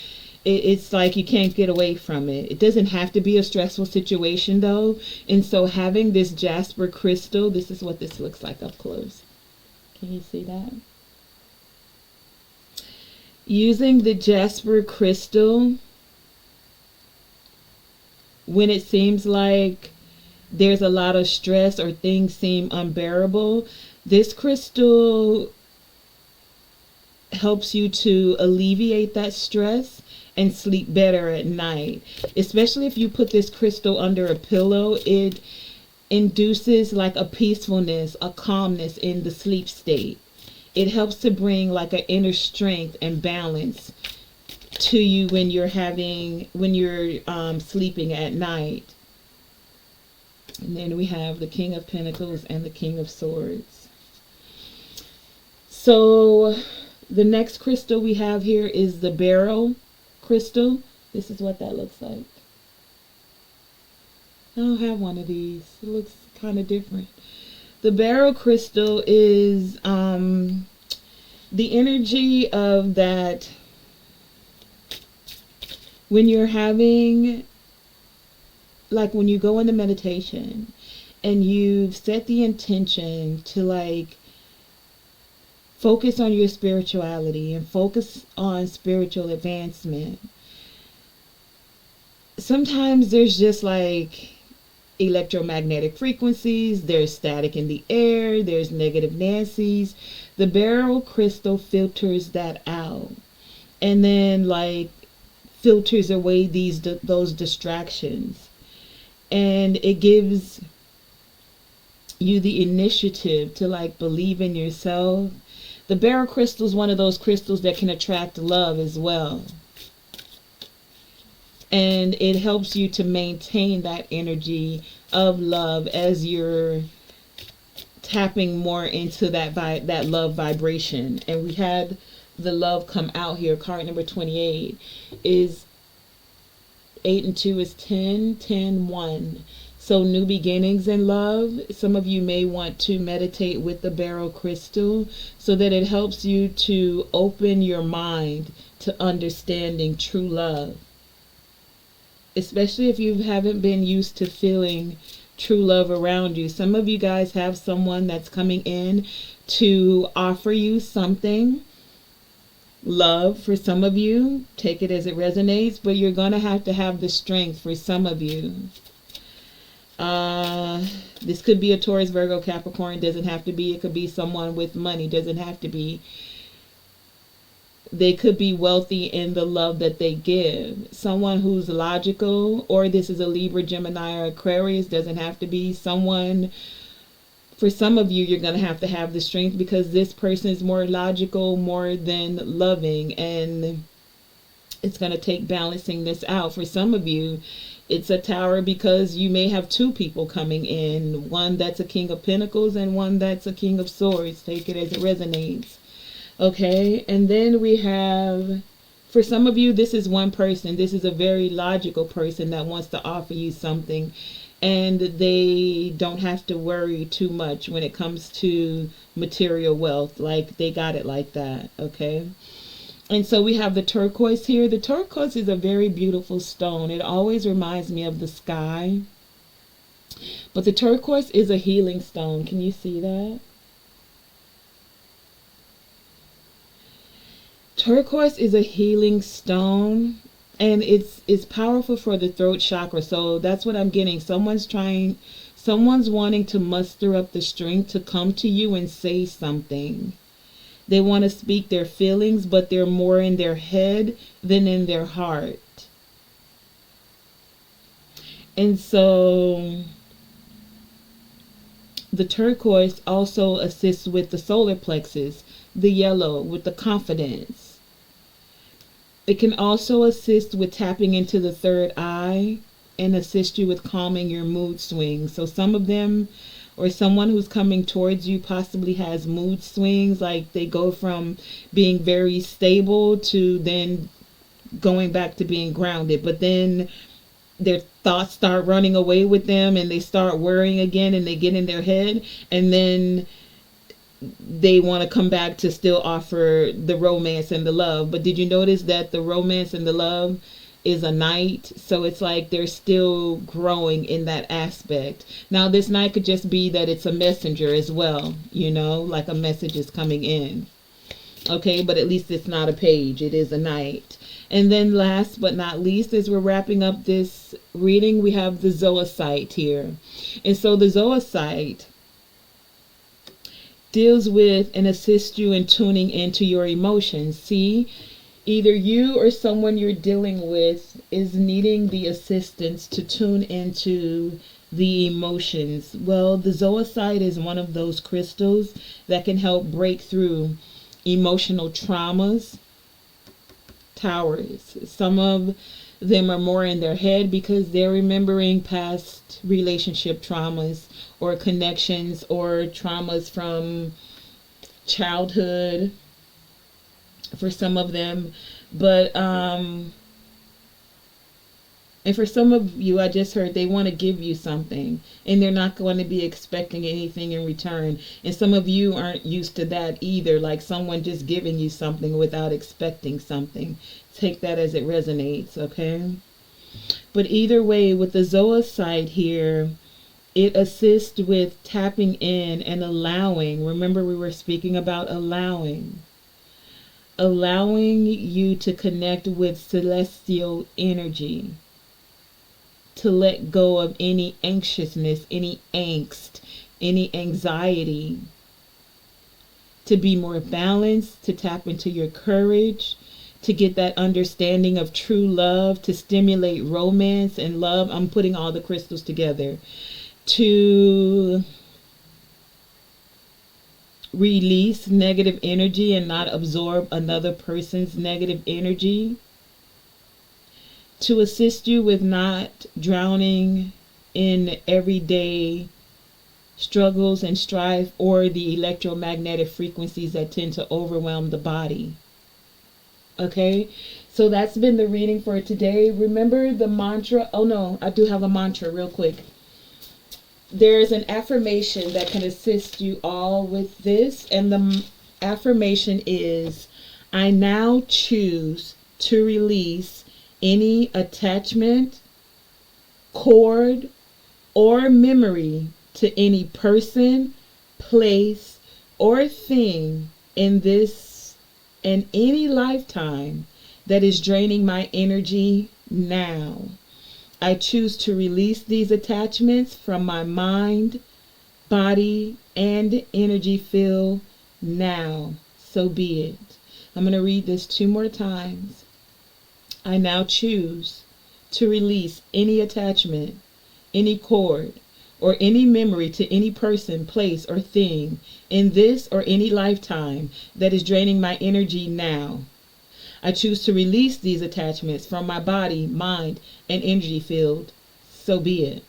It's like you can't get away from it. It doesn't have to be a stressful situation, though. And so having this jasper crystal, this is what this looks like up close. Can you see that? Using the jasper crystal, when it seems like there's a lot of stress or things seem unbearable, this crystal helps you to alleviate that stress and sleep better at night. Especially if you put this crystal under a pillow, it induces like a peacefulness, a calmness in the sleep state. It helps to bring like an inner strength and balance to you when you're sleeping at night. And then we have the King of Pentacles and the King of Swords. So the next crystal we have here is the beryl crystal. This is what that looks like. I don't have one of these. It looks kind of different. The beryl crystal is the energy of that when you're having, like when you go into meditation and you've set the intention to like focus on your spirituality and focus on spiritual advancement. Sometimes there's just like electromagnetic frequencies, there's static in the air, there's negative Nancy's. The beryl crystal filters that out and then like filters away those distractions, and it gives you the initiative to like believe in yourself. The beryl crystal is one of those crystals that can attract love as well. And it helps you to maintain that energy of love as you're tapping more into that love vibration. And we had the love come out here. Card number 28 is 8 and 2 is 10, 10, 1. So new beginnings in love. Some of you may want to meditate with the beryl crystal so that it helps you to open your mind to understanding true love. Especially if you haven't been used to feeling true love around you. Some of you guys have someone that's coming in to offer you something. Love for some of you. Take it as it resonates. But you're going to have the strength for some of you. This could be a Taurus, Virgo, Capricorn. Doesn't have to be. It could be someone with money. Doesn't have to be. They could be wealthy in the love that they give. Someone who's logical, or this is a Libra, Gemini, or Aquarius. Doesn't have to be. Someone, for some of you, you're going to have the strength because this person is more logical, more than loving. And it's going to take balancing this out. For some of you, it's a Tower because you may have two people coming in. One that's a King of Pentacles and one that's a King of Swords. Take it as it resonates. Okay, and then we have, for some of you, this is one person. This is a very logical person that wants to offer you something, and they don't have to worry too much when it comes to material wealth. Like, they got it like that, okay? And so we have the turquoise here. The turquoise is a very beautiful stone. It always reminds me of the sky. But the turquoise is a healing stone. Can you see that? Turquoise is a healing stone, and it's powerful for the throat chakra. So that's what I'm getting. Someone's wanting to muster up the strength to come to you and say something. They want to speak their feelings, but they're more in their head than in their heart. And so the turquoise also assists with the solar plexus, the yellow with the confidence. It can also assist with tapping into the third eye and assist you with calming your mood swings. So some of them, or someone who's coming towards you, possibly has mood swings, like they go from being very stable to then going back to being grounded. But then their thoughts start running away with them and they start worrying again and they get in their head, and then they want to come back to still offer the romance and the love. But did you notice that the romance and the love is a knight? So it's like they're still growing in that aspect. Now this knight could just be that it's a messenger as well, you know, like a message is coming in. Okay, but at least it's not a page, it is a knight. And then last but not least, as we're wrapping up this reading, we have the zoisite here. And so the zoisite deals with and assists you in tuning into your emotions. See, either you or someone you're dealing with is needing the assistance to tune into the emotions. Well, the zoisite is one of those crystals that can help break through emotional traumas. Towers. Some of them are more in their head because they're remembering past relationship traumas or connections or traumas from childhood for some of them. But and for some of you, I just heard they want to give you something and they're not going to be expecting anything in return. And some of you aren't used to that either, like someone just giving you something without expecting something. Take that as it resonates, okay? But either way, with the zoisite here, it assists with tapping in and allowing. Remember, we were speaking about allowing you to connect with celestial energy, to let go of any anxiousness, any angst, any anxiety, to be more balanced, to tap into your courage, to get that understanding of true love, to stimulate romance and love. I'm putting all the crystals together. To release negative energy and not absorb another person's negative energy. To assist you with not drowning in everyday struggles and strife or the electromagnetic frequencies that tend to overwhelm the body. Okay, so that's been the reading for today. Remember the mantra. Oh no, I do have a mantra real quick. There's an affirmation that can assist you all with this, and the affirmation is, I now choose to release any attachment, cord, or memory to any person, place, or thing in this and any lifetime that is draining my energy now. I choose to release these attachments from my mind, body, and energy field now. So be it. I'm going to read this 2 more times. I now choose to release any attachment, any cord, or any memory to any person, place, or thing in this or any lifetime that is draining my energy now. I choose to release these attachments from my body, mind, and energy field. So be it.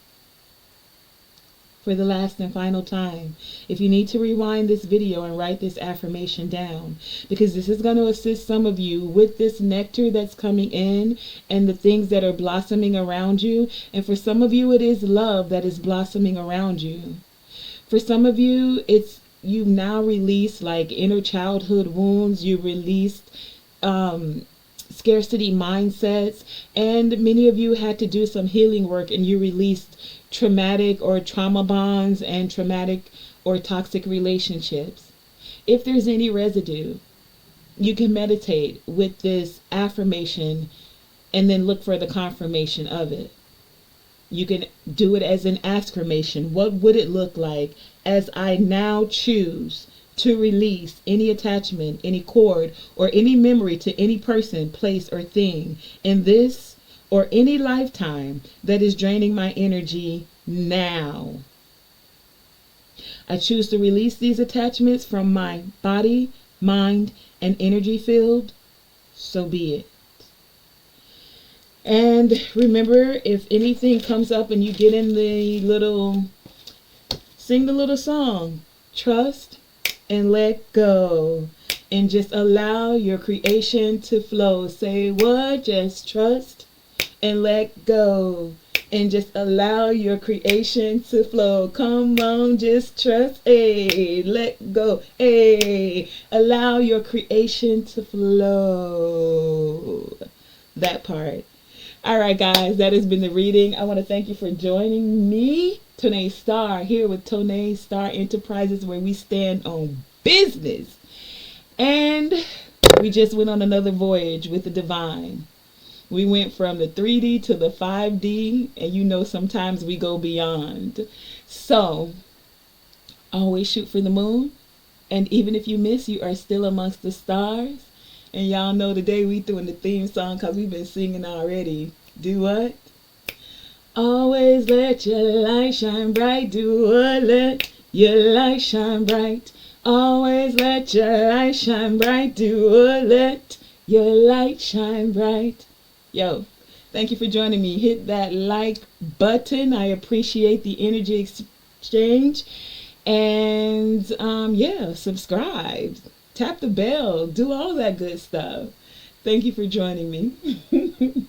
For the last and final time, if you need to rewind this video and write this affirmation down, because this is going to assist some of you with this nectar that's coming in and the things that are blossoming around you. And for some of you, it is love that is blossoming around you. For some of you, it's you've now released like inner childhood wounds. You released scarcity mindsets, and many of you had to do some healing work and you released traumatic or trauma bonds and traumatic or toxic relationships. If there's any residue, you can meditate with this affirmation and then look for the confirmation of it. You can do it as an affirmation. What would it look like as I now choose to release any attachment, any cord, or any memory to any person, place, or thing in this or any lifetime that is draining my energy now? I choose to release these attachments from my body, mind, and energy field. So be it. And remember, if anything comes up and you get in the little, sing the little song, trust and let go, and just allow your creation to flow. Say what? Just trust and let go, and just allow your creation to flow. Come on, just trust, hey, let go, hey, allow your creation to flow. That part. All right, guys, that has been the reading. I want to thank you for joining me, Tonae Star, here with Tonae Star Enterprises, where we stand on business. And we just went on another voyage with the divine. We went from the 3D to the 5D, and you know sometimes we go beyond. So, always shoot for the moon, and even if you miss, you are still amongst the stars. And y'all know today we doing the theme song because we've been singing already. Do what? Always let your light shine bright. Do let your light shine bright. Always let your light shine bright. Do let your light shine bright. Yo, thank you for joining me. Hit that like button. I appreciate the energy exchange. And yeah, subscribe. Tap the bell. Do all that good stuff. Thank you for joining me.